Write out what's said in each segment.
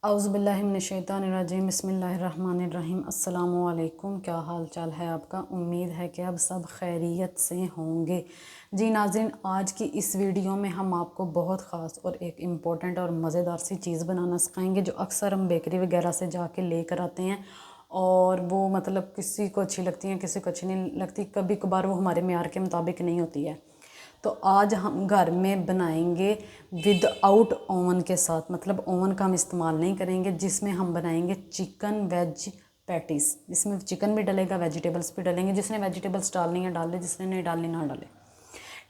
औज़ुबिल्लाहिमिनश्शैतानिर्रजीम बिस्मिल्लाहिर्रहमानिर्रहीम अस्सलामु अलैकुम। क्या हाल चाल है आपका? उम्मीद है कि अब सब खैरियत से होंगे। जी नाज़रीन, आज की इस वीडियो में हम आपको बहुत ख़ास और एक इम्पॉर्टेंट और मज़ेदार सी चीज़ बनाना सिखाएंगे जो अक्सर हम बेकरी वगैरह से जाके लेकर आते हैं और वो मतलब किसी को अच्छी लगती हैं, किसी को अच्छी नहीं लगती, कभी कभार वो हमारे मेयार के मुताबिक नहीं होती है। तो आज हम घर में बनाएंगे विदाउट ओवन के साथ, मतलब ओवन का हम इस्तेमाल नहीं करेंगे, जिसमें हम बनाएंगे चिकन वेज पैटीज़। इसमें चिकन भी डलेगा, वेजिटेबल्स भी डलेंगे। जिसने वेजिटेबल्स डालनी है डाल ले, जिसने नहीं डालनी ना डाले।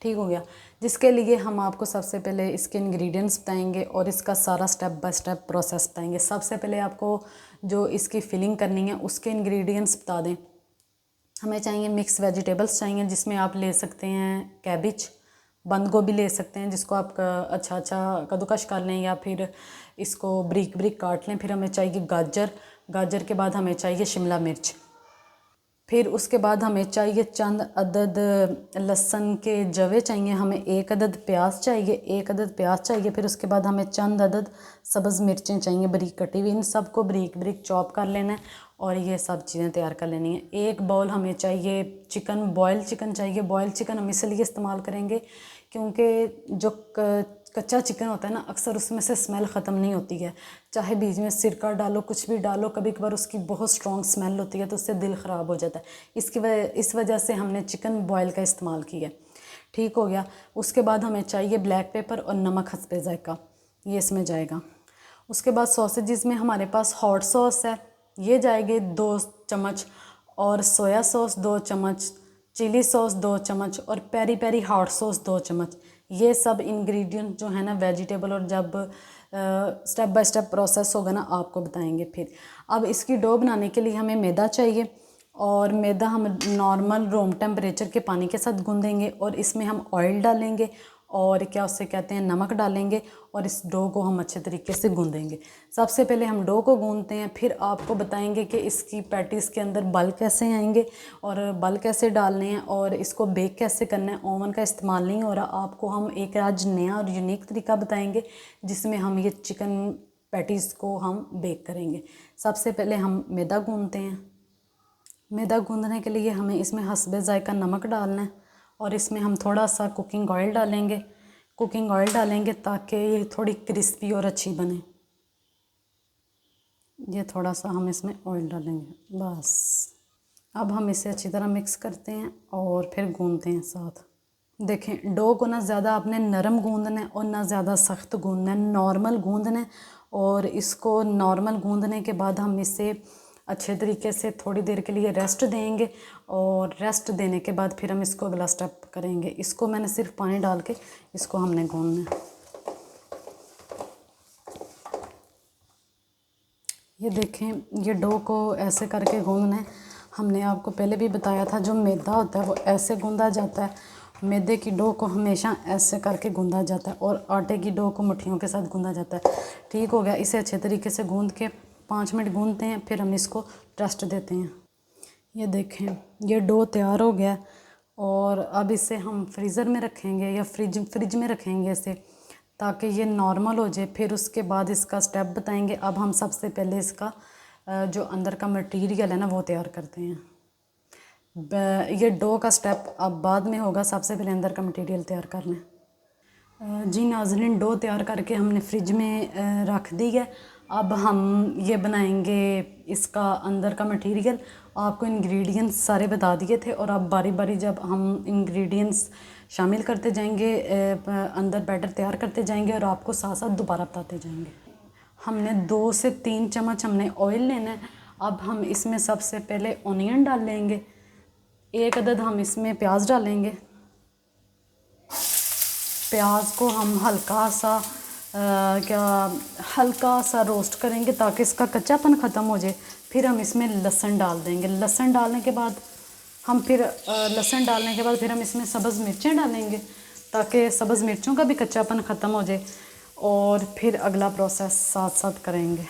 ठीक हो गया। जिसके लिए हम आपको सबसे पहले इसके इंग्रेडिएंट्स बताएंगे और इसका सारा स्टेप बाय स्टेप प्रोसेस बताएंगे। सबसे पहले आपको जो इसकी फिलिंग करनी है उसके इंग्रेडिएंट्स बता दें। हमें चाहिए मिक्स वेजिटेबल्स चाहिए, जिसमें आप ले सकते हैं कैबिज, बंद गोभी ले सकते हैं, जिसको आप अच्छा कद्दूकश कर लें या फिर इसको ब्रिक ब्रिक काट लें। फिर हमें चाहिए गाजर, गाजर के बाद हमें चाहिए शिमला मिर्च। फिर उसके बाद हमें चाहिए चंद अदद लहसुन के जवे चाहिए, हमें एक अदद प्याज चाहिए, एक अदद प्याज चाहिए। फिर उसके बाद हमें चंद अदद सब्ज़ मिर्चें चाहिए बारीक कटी हुई। इन सबको बारीक बारीक चॉप कर लेना है और ये सब चीज़ें तैयार कर लेनी है। एक बाउल हमें चाहिए चिकन, बॉयल चिकन चाहिए। बॉयल चिकन हम इसलिए इस्तेमाल करेंगे क्योंकि जो कच्चा चिकन होता है ना, अक्सर उसमें से स्मेल ख़त्म नहीं होती है। चाहे बीच में सिरका डालो, कुछ भी डालो, कभी कभार उसकी बहुत स्ट्रॉन्ग स्मेल होती है तो उससे दिल ख़राब हो जाता है। इस वजह से हमने चिकन बॉयल का इस्तेमाल किया। ठीक हो गया। उसके बाद हमें चाहिए ब्लैक पेपर और नमक हस्बे ज़ायक़ा, ये इसमें जाएगा। उसके बाद सॉसेजेस में हमारे पास हॉट सॉस है, ये जाएगी 2 चम्मच, और सोया सॉस 2 चम्मच, चिली सॉस 2 चम्मच और पेरी पेरी हॉट सॉस 2 चम्मच। ये सब इंग्रेडिएंट जो है ना वेजिटेबल, और जब स्टेप बाय स्टेप प्रोसेस होगा ना आपको बताएंगे। फिर अब इसकी डो बनाने के लिए हमें मैदा चाहिए, और मैदा हम नॉर्मल रूम टेम्परेचर के पानी के साथ गूंदेंगे और इसमें हम ऑयल डालेंगे और क्या उससे कहते हैं नमक डालेंगे, और इस डो को हम अच्छे तरीके से गूंदेंगे। सबसे पहले हम डो को गूंदते हैं, फिर आपको बताएंगे कि इसकी पैटीज़ के अंदर बल कैसे आएंगे और बल कैसे डालने हैं और इसको बेक कैसे करना है। ओवन का इस्तेमाल नहीं हो रहा, आपको हम एक आज नया और यूनिक तरीका बताएंगे जिसमें हम ये चिकन पैटीज़ को हम बेक करेंगे। सबसे पहले हम मैदा गूंदते हैं। मैदा गूंदने के लिए हमें इसमें हस्बे ज़ायक़ा नमक डालना है और इसमें हम थोड़ा सा कुकिंग ऑयल डालेंगे। कुकिंग ऑयल डालेंगे ताकि ये थोड़ी क्रिस्पी और अच्छी बने। ये थोड़ा सा हम इसमें ऑयल डालेंगे बस। अब हम इसे अच्छी तरह मिक्स करते हैं और फिर गूंदते हैं साथ। देखें, डो को ना ज़्यादा आपने नरम गूंदना है और ना ज़्यादा सख्त गूंदना है, नॉर्मल गूंदना है। और इसको नॉर्मल गूंदने के बाद हम इसे अच्छे तरीके से थोड़ी देर के लिए रेस्ट देंगे, और रेस्ट देने के बाद फिर हम इसको अगला स्टेप करेंगे। इसको मैंने सिर्फ पानी डाल के इसको हमने गूंदना है। ये देखें, ये डो को ऐसे करके गूंदना है। हमने आपको पहले भी बताया था जो मैदा होता है वो ऐसे गूंदा जाता है। मैदे की डो को हमेशा ऐसे करके गूंदा जाता है और आटे की डो को मुट्ठियों के साथ गूंदा जाता है। ठीक हो गया। इसे अच्छे तरीके से गूंद के 5 मिनट गूंदते हैं, फिर हम इसको रेस्ट देते हैं। ये देखें, ये डो तैयार हो गया और अब इसे हम फ्रीज़र में रखेंगे या फ्रिज में रखेंगे इसे, ताकि ये नॉर्मल हो जाए। फिर उसके बाद इसका स्टेप बताएंगे। अब हम सबसे पहले इसका जो अंदर का मटेरियल है ना वो तैयार करते हैं। ये डो का स्टेप अब बाद में होगा, सबसे पहले अंदर का मटेरियल तैयार कर लें। जी नाज़रीन, डो तैयार करके हमने फ्रिज में रख दी है। अब हम ये बनाएंगे इसका अंदर का मटेरियल। आपको इंग्रेडिएंट्स सारे बता दिए थे और अब बारी बारी जब हम इंग्रेडिएंट्स शामिल करते जाएंगे, अंदर बैटर तैयार करते जाएंगे और आपको साथ साथ दोबारा बताते जाएंगे। हमने 2 से 3 चम्मच हमने ऑयल लेना है। अब हम इसमें सबसे पहले ऑनियन डाल लेंगे, एक अदद हम इसमें प्याज डालेंगे। प्याज को हम हल्का सा रोस्ट करेंगे ताकि इसका कच्चापन ख़त्म हो जाए। फिर हम इसमें लहसुन डाल देंगे। लहसुन डालने के बाद फिर हम इसमें सब्ज़ मिर्चें डालेंगे ताकि सब्ज़ मिर्चों का भी कच्चापन ख़त्म हो जाए, और फिर अगला प्रोसेस साथ साथ करेंगे।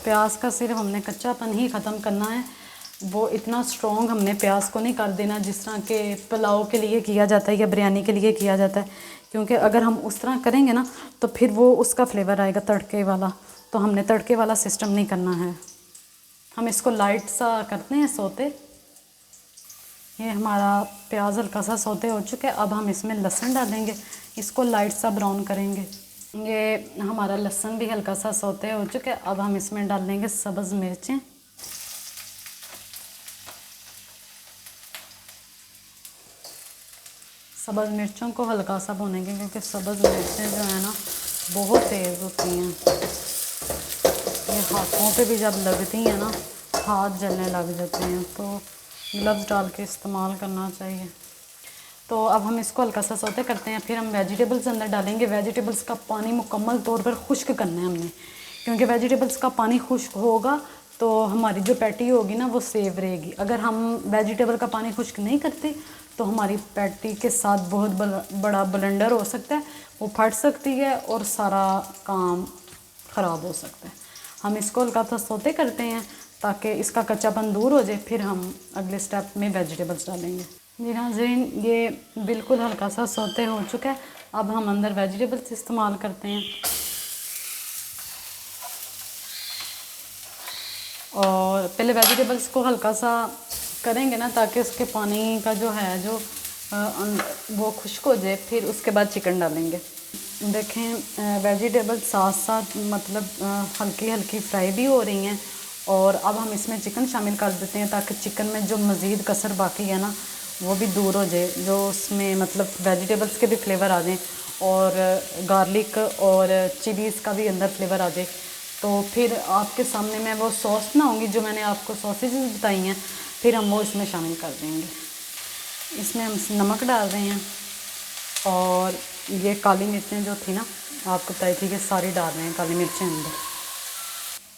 प्याज का सिर्फ हमने कच्चापन ही ख़त्म करना है। वो इतना स्ट्रॉन्ग हमने प्याज को नहीं कर देना जिस तरह के पुलाव के लिए किया जाता है या बिरयानी के लिए किया जाता है, क्योंकि अगर हम उस तरह करेंगे ना तो फिर वो उसका फ्लेवर आएगा तड़के वाला। तो हमने तड़के वाला सिस्टम नहीं करना है। हम इसको लाइट सा करते हैं सौते। ये हमारा प्याज हल्का सा सौते हो चुका है। अब हम इसमें लहसुन डालेंगे, इसको लाइट सा ब्राउन करेंगे। ये हमारा लहसुन भी हल्का सा सौते हो चुका है। अब हम इसमें डालेंगे सब्ज़ मिर्चें, सब्ज़ मिर्चों को हल्का सा भूनेंगे क्योंकि सब्ज़ मिर्चें जो है ना बहुत तेज़ होती हैं। ये हाथों पे भी जब लगती हैं ना हाथ जलने लग जाते हैं, तो ग्लव्स डाल के इस्तेमाल करना चाहिए। तो अब हम इसको हल्का सा सौते करते हैं, फिर हम वेजिटेबल्स अंदर डालेंगे। वेजिटेबल्स का पानी मुकम्मल तौर पर खुश्क करना है हमने, क्योंकि वेजिटेबल्स का पानी खुश्क होगा तो हमारी जो पैटी होगी ना वो सेव रहेगी। अगर हम वेजिटेबल का पानी खुश्क नहीं करते तो हमारी पैटी के साथ बहुत बड़ा ब्लेंडर हो सकता है, वो फट सकती है और सारा काम ख़राब हो सकता है। हम इसको हल्का सा सौते करते हैं ताकि इसका कच्चापन दूर हो जाए, फिर हम अगले स्टेप में वेजिटेबल्स डालेंगे। जी नाज़रीन, ये बिल्कुल हल्का सा सौते हो चुका है। अब हम अंदर वेजिटेबल्स इस्तेमाल करते हैं और पहले वेजिटेबल्स को हल्का सा करेंगे ना ताकि उसके पानी का जो है जो वो खुश्क हो जाए, फिर उसके बाद चिकन डालेंगे। देखें वेजिटेबल साथ साथ मतलब हल्की हल्की फ्राई भी हो रही हैं। और अब हम इसमें चिकन शामिल कर देते हैं ताकि चिकन में जो मज़ीद कसर बाकी है ना वो भी दूर हो जाए, जो उसमें मतलब वेजिटेबल्स के भी फ्लेवर आ जाएँ और गार्लिक और चिलीज़ का भी अंदर फ्लेवर आ जाए। तो फिर आपके सामने मैं वो सॉस बनाऊंगी जो मैंने आपको सॉसेज बताई हैं, फिर हम वो इसमें शामिल कर देंगे। इसमें हम नमक डाल रहे हैं और ये काली मिर्चें जो थी ना आपको बताई थी कि सारी डाल रहे हैं काली मिर्चें अंदर।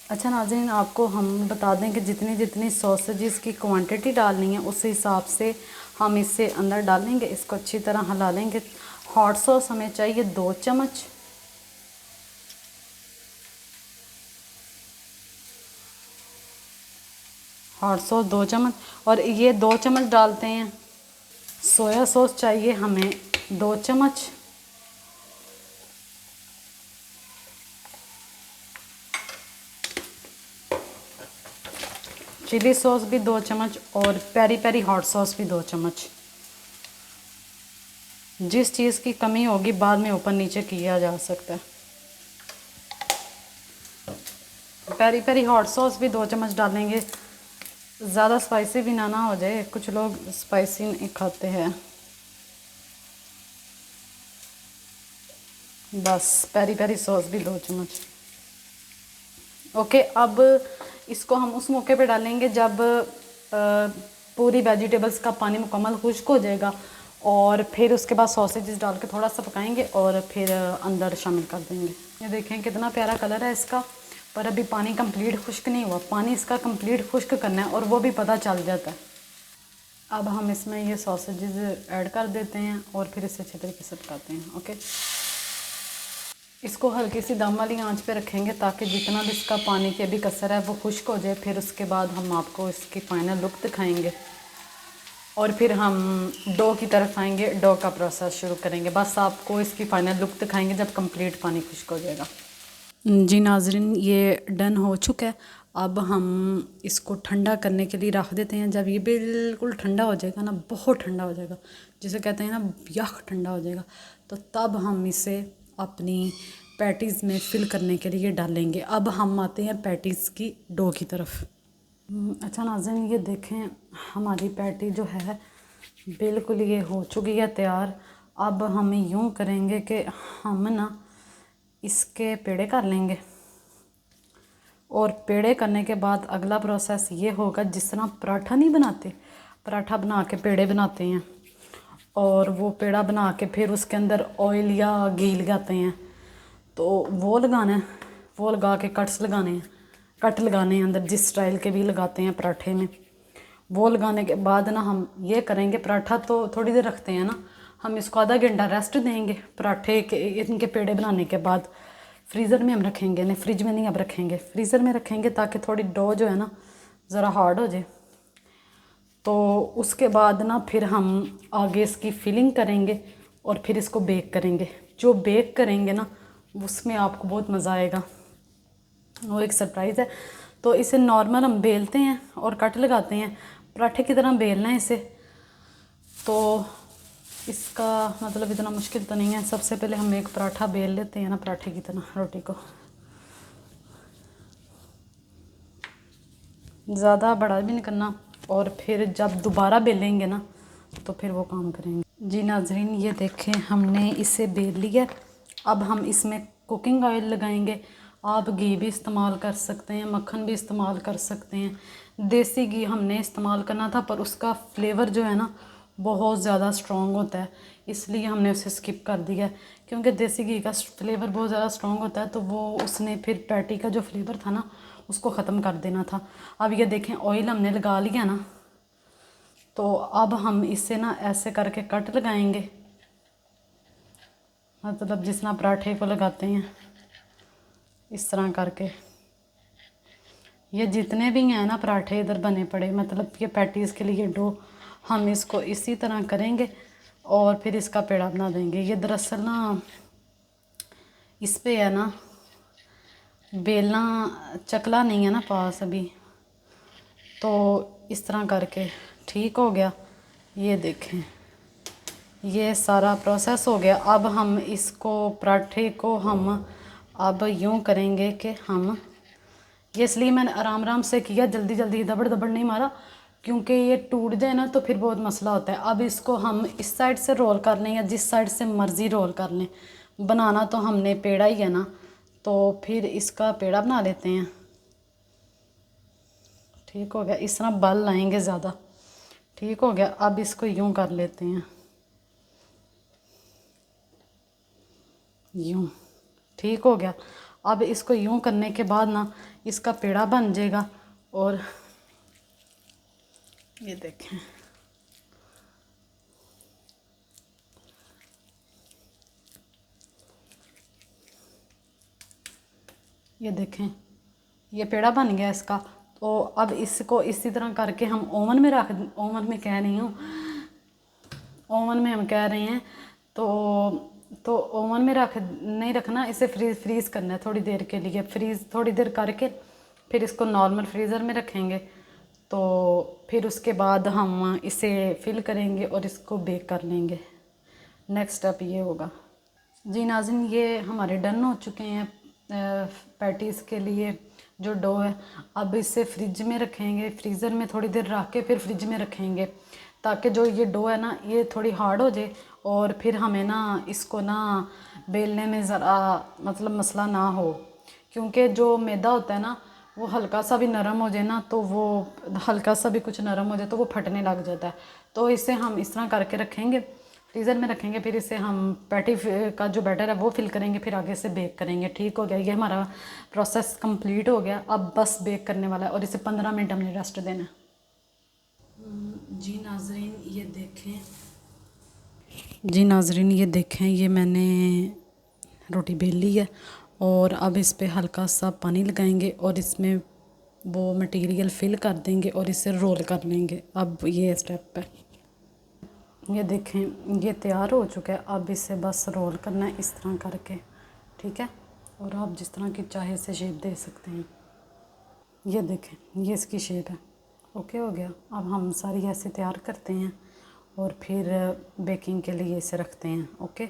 अच्छा नाज़रीन, आपको हम बता दें कि जितनी जितनी सॉसेजेस की क्वांटिटी डालनी है उस हिसाब से हम इसे अंदर डालेंगे। इसको अच्छी तरह हिला लेंगे। हॉट सॉस हमें चाहिए 2 चम्मच, हॉट सॉस 2 चम्मच, और ये 2 चम्मच डालते हैं। सोया सॉस चाहिए हमें 2 चम्मच, चिली सॉस भी 2 चम्मच और पेरी पेरी हॉट सॉस भी 2 चम्मच। जिस चीज़ की कमी होगी बाद में ऊपर नीचे किया जा सकता है। पेरी पेरी हॉट सॉस भी 2 चम्मच डालेंगे। ज़्यादा स्पाइसी भी ना हो जाए, कुछ लोग स्पाइसी नहीं खाते हैं। बस पेरी पेरी सॉस भी 2 चम्मच। ओके, अब इसको हम उस मौके पे डालेंगे जब पूरी वेजिटेबल्स का पानी मुकम्मल खुश्क हो जाएगा, और फिर उसके बाद सॉसेजेस डाल के थोड़ा सा पकाएंगे और फिर अंदर शामिल कर देंगे। ये देखें कितना प्यारा कलर है इसका, पर अभी पानी कंप्लीट खुश्क नहीं हुआ। पानी इसका कंप्लीट खुश्क करना है और वो भी पता चल जाता है। अब हम इसमें ये सॉसेजेस ऐड कर देते हैं और फिर इसे अच्छे तरीके से पकाते हैं। ओके, इसको हल्की सी दम वाली आंच पे रखेंगे ताकि जितना भी इसका पानी की अभी कसर है वो खुश्क हो जाए। फिर उसके बाद हम आपको इसकी फ़ाइनल लुक दिखाएंगे और फिर हम डो की तरफ आएंगे, डो का प्रोसेस शुरू करेंगे। बस आपको इसकी फ़ाइनल लुक दिखाएंगे जब कंप्लीट पानी खुश्क हो जाएगा। जी नाज़रीन, ये डन हो चुका है। अब हम इसको ठंडा करने के लिए रख देते हैं। जब ये बिल्कुल ठंडा हो जाएगा ना, बहुत ठंडा हो जाएगा, जिसे कहते हैं ना यख ठंडा हो जाएगा, तो तब हम इसे अपनी पैटीज़ में फ़िल करने के लिए डालेंगे। अब हम आते हैं पैटीज़ की डो की तरफ। अच्छा नाज़रीन, ये देखें हमारी पैटी जो है बिल्कुल ये हो चुकी है तैयार। अब हम यूँ करेंगे कि हम ना इसके पेड़े कर लेंगे, और पेड़े करने के बाद अगला प्रोसेस ये होगा, जिस तरह पराठा नहीं बनाते, पराठा बना के पेड़े बनाते हैं और वो पेड़ा बना के फिर उसके अंदर ऑयल या घी लगाते हैं, तो वो लगाना है। वो लगा के कट्स लगाने हैं, कट लगाने हैं अंदर, जिस स्टाइल के भी लगाते हैं पराठे में। वो लगाने के बाद ना हम ये करेंगे, पराठा तो थोड़ी देर रखते हैं ना, हम इसको आधा घंटा रेस्ट देंगे पराठे के, इनके पेड़े बनाने के बाद। फ्रीज़र में हम रखेंगे, नहीं फ्रिज में नहीं अब रखेंगे, फ्रीज़र में रखेंगे ताकि थोड़ी डो जो है ना ज़रा हार्ड हो जाए। तो उसके बाद ना फिर हम आगे इसकी फिलिंग करेंगे और फिर इसको बेक करेंगे। जो बेक करेंगे ना उसमें आपको बहुत मज़ा आएगा, वो एक सरप्राइज़ है। तो इसे नॉर्मल हम बेलते हैं और कट लगाते हैं, पराठे की तरह बेलना है इसे। तो इसका मतलब इतना मुश्किल तो नहीं है। सबसे पहले हम एक पराठा बेल लेते हैं ना पराठे की तरह, रोटी को ज़्यादा बड़ा भी नहीं करना, और फिर जब दोबारा बेलेंगे ना तो फिर वो काम करेंगे। जी नाज़रीन, ये देखें हमने इसे बेल लिया। अब हम इसमें कुकिंग ऑयल लगाएंगे। आप घी भी इस्तेमाल कर सकते हैं, मक्खन भी इस्तेमाल कर सकते हैं। देसी घी हमने इस्तेमाल करना था पर उसका फ्लेवर जो है ना बहुत ज़्यादा स्ट्रॉन्ग होता है, इसलिए हमने उसे स्किप कर दिया। क्योंकि देसी घी का फ्लेवर बहुत ज़्यादा स्ट्रॉन्ग होता है तो वो उसने फिर पैटी का जो फ्लेवर था ना उसको ख़त्म कर देना था। अब ये देखें ऑयल हमने लगा लिया ना, तो अब हम इसे ना ऐसे करके कट लगाएंगे, मतलब जिस तरह पराठे को लगाते हैं इस तरह करके। ये जितने भी हैं ना पराठे इधर बने पड़े, मतलब ये पैटीज़ के लिए डो, हम इसको इसी तरह करेंगे और फिर इसका पेड़ा बना देंगे। ये दरअसल ना इस पे है ना बेलना चकला नहीं है ना पास अभी, तो इस तरह करके ठीक हो गया। ये देखें ये सारा प्रोसेस हो गया। अब हम इसको पराठे को हम अब यूँ करेंगे कि हम ये, इसलिए मैंने आराम आराम से किया, जल्दी जल्दी दबड़ दबड़ नहीं मारा, क्योंकि ये टूट जाए ना तो फिर बहुत मसला होता है। अब इसको हम इस साइड से रोल कर लें या जिस साइड से मर्ज़ी रोल कर लें, बनाना तो हमने पेड़ा ही है ना, तो फिर इसका पेड़ा बना लेते हैं। ठीक हो गया, इस तरह बल लाएंगे ज़्यादा। ठीक हो गया, अब इसको यूँ कर लेते हैं, यूँ। ठीक हो गया। अब इसको यूँ करने के बाद ना इसका पेड़ा बन जाएगा। और ये देखें ये देखें ये पेड़ा बन गया इसका। तो अब इसको इसी तरह करके हम ओवन में रख, ओवन में कह रही हूँ, ओवन में हम कह रहे हैं तो ओवन में रख नहीं रखना, इसे फ्रीज़ करना है थोड़ी देर के लिए। फ्रीज़ थोड़ी देर करके फिर इसको नॉर्मल फ्रीज़र में रखेंगे। तो फिर उसके बाद हम इसे फिल करेंगे और इसको बेक कर लेंगे। नेक्स्ट स्टेप ये होगा। जी नाज़रीन, ये हमारे डन हो चुके हैं पैटीज़ के लिए जो डो है। अब इसे फ्रिज में रखेंगे, फ्रीज़र में थोड़ी देर रख के फिर फ्रिज में रखेंगे, ताकि जो ये डो है ना ये थोड़ी हार्ड हो जाए और फिर हमें ना इसको ना बेलने में ज़रा मतलब मसला ना हो। क्योंकि जो मैदा होता है ना वो हल्का सा भी नरम हो जाए ना, तो वो हल्का सा भी कुछ नरम हो जाए तो वो फटने लग जाता है। तो इसे हम इस तरह करके रखेंगे, फ्रीज़र में रखेंगे, फिर इसे हम पैटी का जो बैटर है वो फिल करेंगे, फिर आगे से बेक करेंगे। ठीक हो गया, ये हमारा प्रोसेस कंप्लीट हो गया। अब बस बेक करने वाला है और इसे 15 मिनट हमने रेस्ट देना है। जी नाज़रीन ये देखें, जी नाज़रीन ये देखें, ये मैंने रोटी बेल ली है और अब इस पे हल्का सा पानी लगाएंगे और इसमें वो मटेरियल फिल कर देंगे और इसे रोल कर लेंगे। अब ये स्टेप है। ये देखें ये तैयार हो चुका है। अब इसे बस रोल करना है इस तरह करके, ठीक है। और आप जिस तरह की चाहे से शेप दे सकते हैं। ये देखें ये इसकी शेप है। ओके हो गया। अब हम सारी ऐसे तैयार करते हैं और फिर बेकिंग के लिए इसे रखते हैं। ओके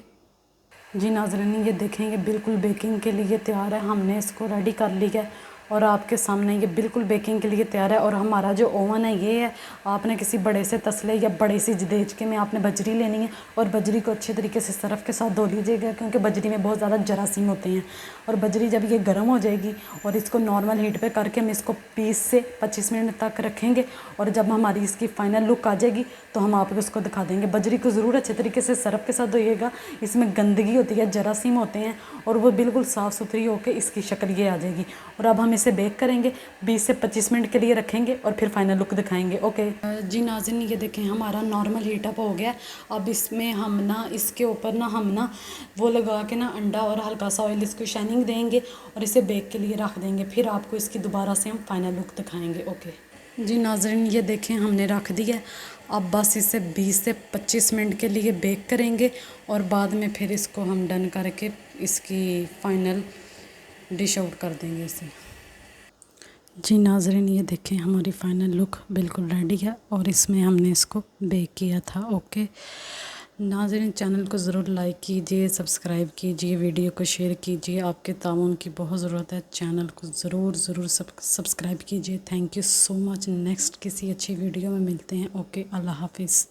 जी नाज़रीन, ये देखें ये बिल्कुल बेकिंग के लिए तैयार है। हमने इसको रेडी कर लिया है और आपके सामने ये बिल्कुल बेकिंग के लिए तैयार है। और हमारा जो ओवन है ये है, आपने किसी बड़े से तसले या बड़े सी देचके में आपने बजरी लेनी है और बजरी को अच्छे तरीके से सरफ के साथ धो लीजिएगा, क्योंकि बजरी में बहुत ज़्यादा जरासीम होते हैं। और बजरी जब ये गर्म हो जाएगी और इसको नॉर्मल हीट पे करके हम इसको 20 से 25 मिनट तक रखेंगे और जब हमारी इसकी फ़ाइनल लुक आ जाएगी तो हम आपको इसको दिखा देंगे। बजरी को ज़रूर अच्छे तरीके से सरफ के साथ धोइएगा, इसमें गंदगी होती है, जरासीम होते हैं और वो बिल्कुल साफ़ सुथरी होकर इसकी शक्ल ये आ जाएगी। और अब हम इसे बेक करेंगे, 20 से 25 मिनट के लिए रखेंगे और फिर फाइनल लुक दिखाएंगे। ओके जी नाज़रीन, ये देखें हमारा नॉर्मल हीटअप हो गया। अब इसमें हम ना इसके ऊपर ना हम ना वो लगा के ना अंडा और हल्का सा ऑयल इसको शाइनिंग देंगे और इसे बेक के लिए रख देंगे। फिर आपको इसकी दोबारा से हम फाइनल लुक दिखाएंगे। ओके जी नाज़रीन, ये देखें हमने रख दिया। अब बस इसे 20 से 25 मिनट के लिए बेक करेंगे और बाद में फिर इसको हम डन करके इसकी फ़ाइनल डिश आउट कर देंगे इसे। जी नाज़रीन, ये देखें हमारी फ़ाइनल लुक बिल्कुल रेडी है और इसमें हमने इसको बेक किया था। ओके नाज़रीन, चैनल को ज़रूर लाइक कीजिए, सब्सक्राइब कीजिए, वीडियो को शेयर कीजिए। आपके ताउन की बहुत ज़रूरत है। चैनल को ज़रूर सब्सक्राइब कीजिए। Thank you so much. Next किसी अच्छी वीडियो में मिलते हैं। ओके, अल्लाह हाफिज़।